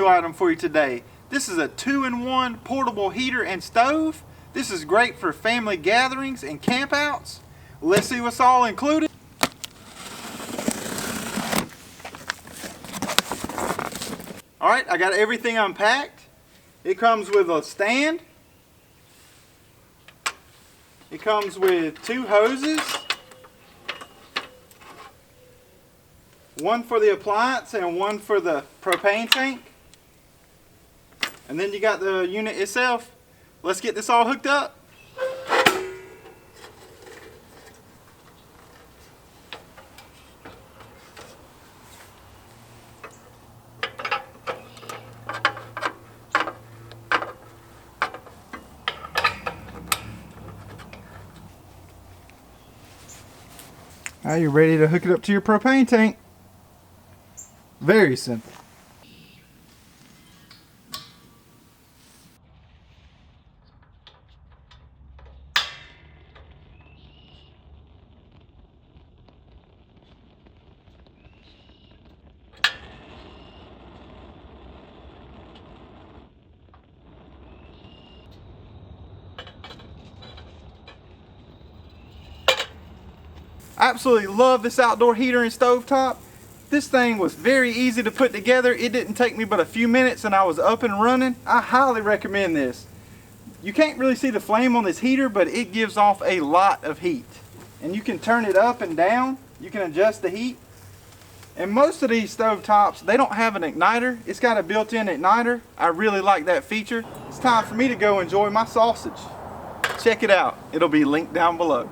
review item for you today. This is a 2-in-1 portable heater and stove. This is great for family gatherings and campouts. Let's see what's all included. Alright, I got everything unpacked. It comes with a stand. It comes with 2 hoses. One for the appliance and one for the propane tank. And then you got the unit itself. Let's get this all hooked up. Now you're ready to hook it up to your propane tank. Very simple. I absolutely love this outdoor heater and stovetop. This thing was very easy to put together. It didn't take me but a few minutes and I was up and running. I highly recommend this. You can't really see the flame on this heater, but it gives off a lot of heat. And you can turn it up and down. You can adjust the heat. And most of these stovetops, they don't have an igniter. It's got a built-in igniter. I really like that feature. It's time for me to go enjoy my sausage. Check it out. It'll be linked down below.